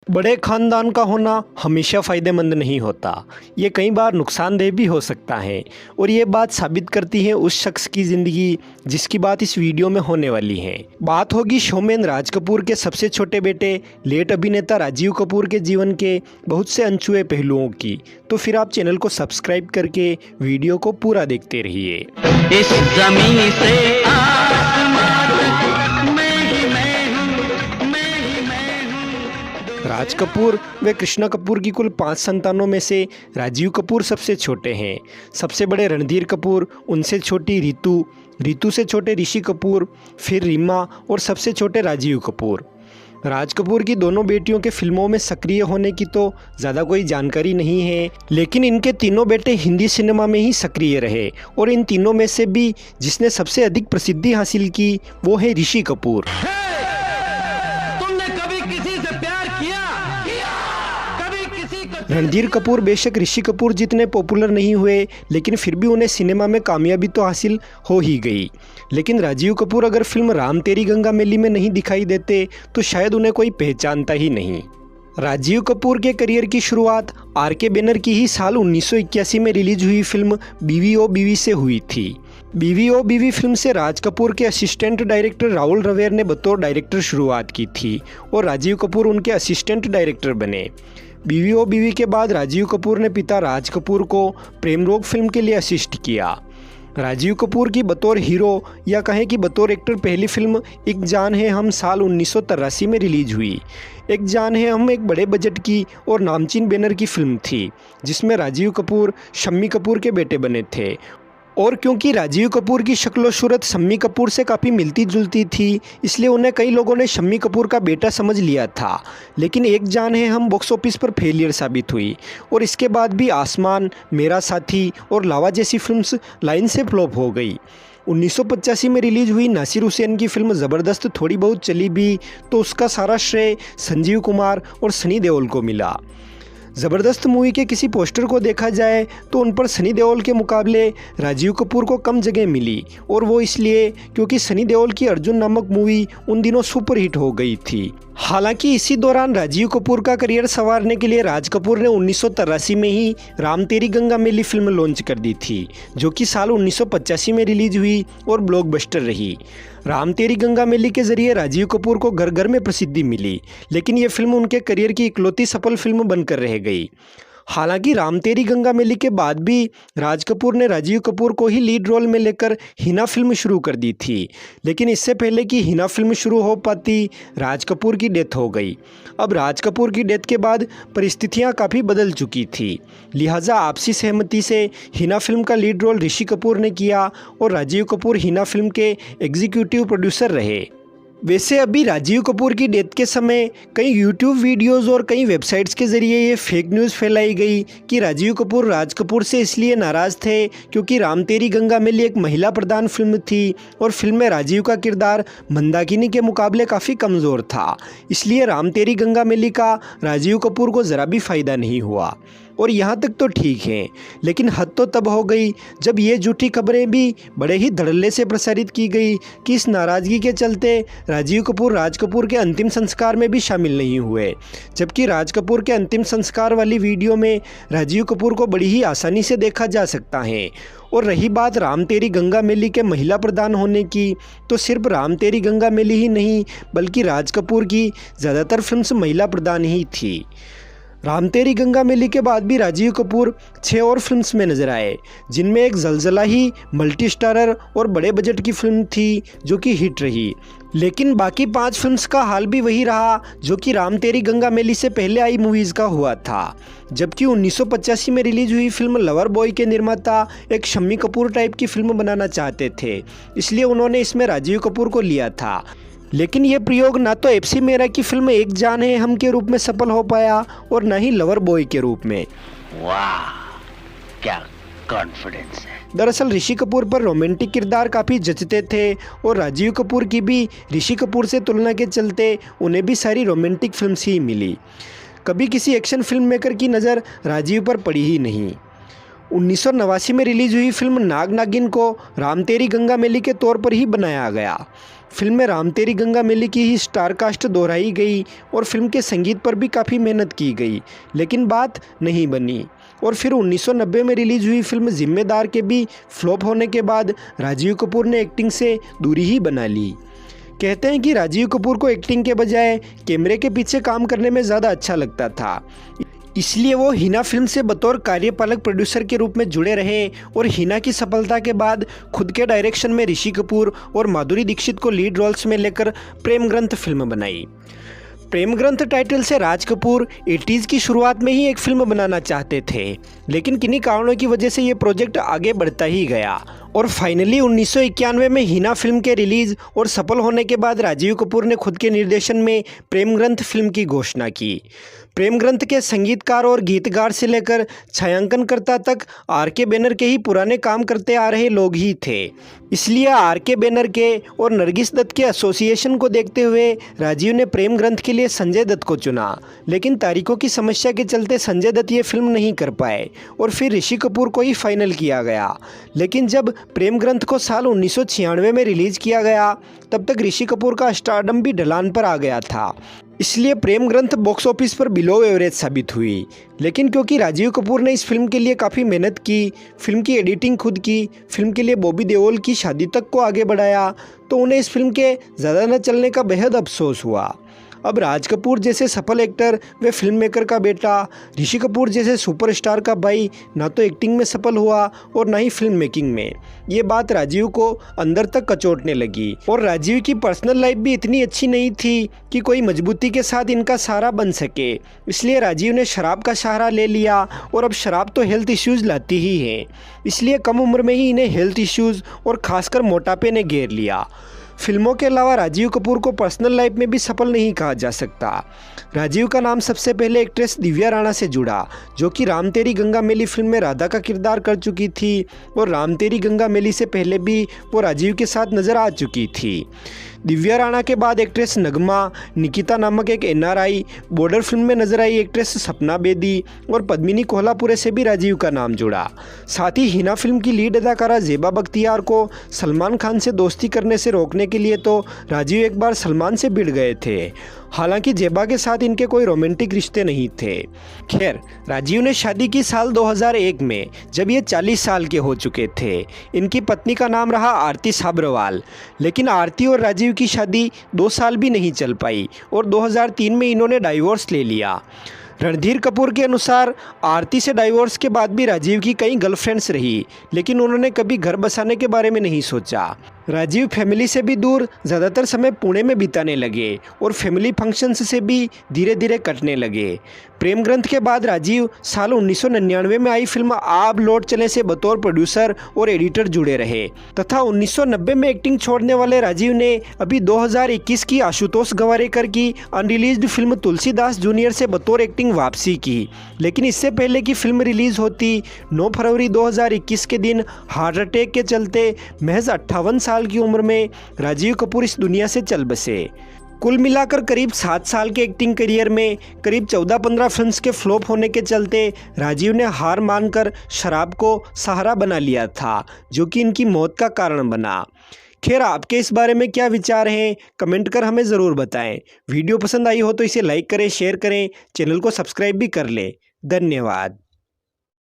बड़े खानदान का होना हमेशा फ़ायदेमंद नहीं होता। ये कई बार नुकसानदेह भी हो सकता है और ये बात साबित करती है उस शख्स की ज़िंदगी जिसकी बात इस वीडियो में होने वाली है। बात होगी शोमैन राज कपूर के सबसे छोटे बेटे लेट अभिनेता राजीव कपूर के जीवन के बहुत से अनछुए पहलुओं की। तो फिर आप चैनल को सब्सक्राइब करके वीडियो को पूरा देखते रहिए। इस ज़मीन से राज कपूर व कृष्णा कपूर की कुल 5 संतानों में से राजीव कपूर सबसे छोटे हैं। सबसे बड़े रणधीर कपूर, उनसे छोटी रितु, रितु से छोटे ऋषि कपूर, फिर रीमा और सबसे छोटे राजीव कपूर। राज कपूर की दोनों बेटियों के फिल्मों में सक्रिय होने की तो ज़्यादा कोई जानकारी नहीं है, लेकिन इनके तीनों बेटे हिंदी सिनेमा में ही सक्रिय रहे और इन तीनों में से भी जिसने सबसे अधिक प्रसिद्धि हासिल की वो है ऋषि कपूर। रणधीर कपूर बेशक ऋषि कपूर जितने पॉपुलर नहीं हुए, लेकिन फिर भी उन्हें सिनेमा में कामयाबी तो हासिल हो ही गई। लेकिन राजीव कपूर अगर फिल्म राम तेरी गंगा मैली में नहीं दिखाई देते तो शायद उन्हें कोई पहचानता ही नहीं। राजीव कपूर के करियर की शुरुआत आर.के. बैनर की ही साल 1981 में रिलीज हुई फिल्म बीवी ओ बीवी से हुई थी। बीवी ओ बीवी फिल्म से राज कपूर के असिस्टेंट डायरेक्टर राहुल रवेर ने बतौर डायरेक्टर शुरुआत की थी और राजीव कपूर उनके असिस्टेंट डायरेक्टर बने। बीवी ओ बीवी के बाद राजीव कपूर ने पिता राज कपूर को प्रेम रोग फिल्म के लिए असिस्ट किया। राजीव कपूर की बतौर हीरो या कहें कि बतौर एक्टर पहली फिल्म एक जान है हम साल 1983 में रिलीज हुई। एक जान है हम एक बड़े बजट की और नामचीन बैनर की फिल्म थी जिसमें राजीव कपूर शम्मी कपूर के बेटे बने थे। और क्योंकि राजीव कपूर की शक्ल सूरत शम्मी कपूर से काफ़ी मिलती जुलती थी, इसलिए उन्हें कई लोगों ने शम्मी कपूर का बेटा समझ लिया था। लेकिन एक जान है हम बॉक्स ऑफिस पर फेलियर साबित हुई और इसके बाद भी आसमान, मेरा साथी और लावा जैसी फिल्म्स लाइन से फ्लॉप हो गई। 1985 में रिलीज हुई नासिर हुसैन की फिल्म ज़बरदस्त थोड़ी बहुत चली भी तो उसका सारा श्रेय संजीव कुमार और सनी देओल को मिला। ज़बरदस्त मूवी के किसी पोस्टर को देखा जाए तो उन पर सनी देओल के मुकाबले राजीव कपूर को कम जगह मिली और वो इसलिए क्योंकि सनी देओल की अर्जुन नामक मूवी उन दिनों सुपरहिट हो गई थी। हालांकि इसी दौरान राजीव कपूर का करियर संवारने के लिए राज कपूर ने 1983 में ही राम तेरी गंगा मैली फिल्म लॉन्च कर दी थी, जो कि साल 1985 में रिलीज हुई और ब्लॉकबस्टर रही। राम तेरी गंगा मैली के जरिए राजीव कपूर को घर घर में प्रसिद्धि मिली, लेकिन ये फिल्म उनके करियर की इकलौती सफल फिल्म बनकर रह गई। हालांकि राम तेरी गंगा मैली के बाद भी राज कपूर ने राजीव कपूर को ही लीड रोल में लेकर हिना फिल्म शुरू कर दी थी, लेकिन इससे पहले कि हिना फिल्म शुरू हो पाती राज कपूर की डेथ हो गई। अब राज कपूर की डेथ के बाद परिस्थितियां काफ़ी बदल चुकी थी, लिहाजा आपसी सहमति से हिना फिल्म का लीड रोल ऋषि कपूर ने किया और राजीव कपूर हिना फिल्म के एग्जीक्यूटिव प्रोड्यूसर रहे। वैसे अभी राजीव कपूर की डेथ के समय कई यूट्यूब वीडियोस और कई वेबसाइट्स के ज़रिए ये फेक न्यूज़ फैलाई गई कि राजीव कपूर राज कपूर से इसलिए नाराज़ थे क्योंकि राम तेरी गंगा मैली एक महिला प्रधान फिल्म थी और फिल्म में राजीव का किरदार मंदाकिनी के मुकाबले काफ़ी कमज़ोर था, इसलिए राम तेरी गंगा मैली का राजीव कपूर को ज़रा भी फ़ायदा नहीं हुआ। और यहाँ तक तो ठीक है, लेकिन हद तो तब हो गई जब ये झूठी खबरें भी बड़े ही धड़ल्ले से प्रसारित की गई कि इस नाराज़गी के चलते राजीव कपूर राज कपूर के अंतिम संस्कार में भी शामिल नहीं हुए, जबकि राज कपूर के अंतिम संस्कार वाली वीडियो में राजीव कपूर को बड़ी ही आसानी से देखा जा सकता है। और रही बात राम तेरी गंगा मैली के महिला प्रधान होने की, तो सिर्फ राम तेरी गंगा मैली ही नहीं बल्कि राज कपूर की ज़्यादातर फिल्म्स महिला प्रधान ही थी। राम तेरी गंगा मैली के बाद भी राजीव कपूर 6 और फिल्म्स में नजर आए, जिनमें एक जलजला ही मल्टी स्टारर और बड़े बजट की फिल्म थी जो कि हिट रही। लेकिन बाकी 5 फिल्म्स का हाल भी वही रहा जो कि राम तेरी गंगा मैली से पहले आई मूवीज़ का हुआ था। जबकि 1985 में रिलीज हुई फिल्म लवर बॉय के निर्माता एक शम्मी कपूर टाइप की फिल्म बनाना चाहते थे, इसलिए उन्होंने इसमें राजीव कपूर को लिया था। लेकिन ये प्रयोग ना तो एफसी मेरा की फिल्म एक जान है हम के रूप में सफल हो पाया और न ही लवर बॉय के रूप में। वाह, क्या कॉन्फिडेंस है। दरअसल ऋषि कपूर पर रोमांटिक किरदार काफ़ी जचते थे और राजीव कपूर की भी ऋषि कपूर से तुलना के चलते उन्हें भी सारी रोमांटिक फिल्म्स ही मिली। कभी किसी एक्शन फिल्म मेकर की नज़र राजीव पर पड़ी ही नहीं। 1989 में रिलीज हुई फिल्म नाग नागिन को राम तेरी गंगा मैली के तौर पर ही बनाया गया। फिल्म में राम तेरी गंगा मैली की ही स्टार कास्ट दोहराई गई और फिल्म के संगीत पर भी काफ़ी मेहनत की गई, लेकिन बात नहीं बनी। और फिर 1990 में रिलीज हुई फिल्म जिम्मेदार के भी फ्लॉप होने के बाद राजीव कपूर ने एक्टिंग से दूरी ही बना ली। कहते हैं कि राजीव कपूर को एक्टिंग के बजाय कैमरे के पीछे काम करने में ज़्यादा अच्छा लगता था, इसलिए वो हिना फिल्म से बतौर कार्यपालक प्रोड्यूसर के रूप में जुड़े रहे और हिना की सफलता के बाद खुद के डायरेक्शन में ऋषि कपूर और माधुरी दीक्षित को लीड रोल्स में लेकर प्रेम ग्रंथ फिल्म बनाई। प्रेम ग्रंथ टाइटल से राज कपूर 80s की शुरुआत में ही एक फिल्म बनाना चाहते थे, लेकिन किन्हीं कारणों की वजह से ये प्रोजेक्ट आगे बढ़ता ही गया और फाइनली 1991 में हिना फिल्म के रिलीज और सफल होने के बाद राजीव कपूर ने खुद के निर्देशन में प्रेम ग्रंथ फिल्म की घोषणा की। प्रेम ग्रंथ के संगीतकार और गीतकार से लेकर छायांकनकर्ता तक आर.के. बैनर के ही पुराने काम करते आ रहे लोग ही थे, इसलिए आर.के. बैनर के और नरगिस दत्त के एसोसिएशन को देखते हुए राजीव ने प्रेम ग्रंथ के लिए संजय दत्त को चुना, लेकिन तारीखों की समस्या के चलते संजय दत्त ये फिल्म नहीं कर पाए और फिर ऋषि कपूर को ही फाइनल किया गया। लेकिन जब प्रेम ग्रंथ को साल 1996 में रिलीज किया गया, तब तक ऋषि कपूर का स्टारडम भी ढलान पर आ गया था, इसलिए प्रेम ग्रंथ बॉक्स ऑफिस पर बिलो एवरेज साबित हुई। लेकिन क्योंकि राजीव कपूर ने इस फिल्म के लिए काफ़ी मेहनत की, फिल्म की एडिटिंग खुद की, फिल्म के लिए बॉबी देओल की शादी तक को आगे बढ़ाया, तो उन्हें इस फिल्म के ज़्यादा न चलने का बेहद अफसोस हुआ। अब राज कपूर जैसे सफल एक्टर व फिल्म मेकर का बेटा ऋषि कपूर जैसे सुपरस्टार का भाई ना तो एक्टिंग में सफल हुआ और ना ही फिल्म मेकिंग में। ये बात राजीव को अंदर तक कचोटने लगी और राजीव की पर्सनल लाइफ भी इतनी अच्छी नहीं थी कि कोई मजबूती के साथ इनका सहारा बन सके, इसलिए राजीव ने शराब का सहारा ले लिया और अब शराब तो हेल्थ इश्यूज़ लाती ही है, इसलिए कम उम्र में ही इन्हें हेल्थ इश्यूज़ और खासकर मोटापे ने घेर लिया। फिल्मों के अलावा राजीव कपूर को पर्सनल लाइफ में भी सफल नहीं कहा जा सकता। राजीव का नाम सबसे पहले एक्ट्रेस दिव्या राणा से जुड़ा, जो कि राम तेरी गंगा मैली फिल्म में राधा का किरदार कर चुकी थी और राम तेरी गंगा मैली से पहले भी वो राजीव के साथ नज़र आ चुकी थी। दिव्या राणा के बाद एक्ट्रेस नगमा, निकिता नामक एक NRI, बॉर्डर फिल्म में नजर आई एक्ट्रेस सपना बेदी और पद्मिनी कोल्हापुरे से भी राजीव का नाम जुड़ा। साथ ही हिना फिल्म की लीड अदाकारा ज़ेबा बख्तियार को सलमान खान से दोस्ती करने से रोकने के लिए तो राजीव एक बार सलमान से भिड़ गए थे। हालांकि ज़ेबा के साथ इनके कोई रोमांटिक रिश्ते नहीं थे। खैर, राजीव ने शादी की साल 2001 में, जब ये 40 साल के हो चुके थे। इनकी पत्नी का नाम रहा आरती साबरवाल, लेकिन आरती और राजीव की शादी 2 साल भी नहीं चल पाई और 2003 में इन्होंने डाइवोर्स ले लिया। रणधीर कपूर के अनुसार आरती से डाइवोर्स के बाद भी राजीव की कई गर्लफ्रेंड्स रही, लेकिन उन्होंने कभी घर बसाने के बारे में नहीं सोचा। राजीव फैमिली से भी दूर ज़्यादातर समय पुणे में बिताने लगे और फैमिली फंक्शंस से भी धीरे धीरे कटने लगे। प्रेम ग्रंथ के बाद राजीव साल 1999 में आई फिल्म आप लौट चले से बतौर प्रोड्यूसर और एडिटर जुड़े रहे तथा 1990 में एक्टिंग छोड़ने वाले राजीव ने अभी 2021 की आशुतोष गवारेकर की अनरिलीज्ड फिल्म तुलसीदास जूनियर से बतौर एक्टिंग वापसी की। लेकिन इससे पहले की फिल्म रिलीज होती 9 फरवरी 2021 के दिन हार्ट अटैक के चलते महज 58 साल की उम्र में राजीव कपूर इस दुनिया से चल बसे। कुल मिलाकर करीब 7 साल के एक्टिंग करियर में करीब 14-15 फिल्म्स के फ्लॉप होने के चलते राजीव ने हार मानकर शराब को सहारा बना लिया था, जो कि इनकी मौत का कारण बना। खैर, आपके इस बारे में क्या विचार हैं, कमेंट कर हमें ज़रूर बताएं। वीडियो पसंद आई हो तो इसे लाइक करें, शेयर करें, चैनल को सब्सक्राइब भी कर लें। धन्यवाद।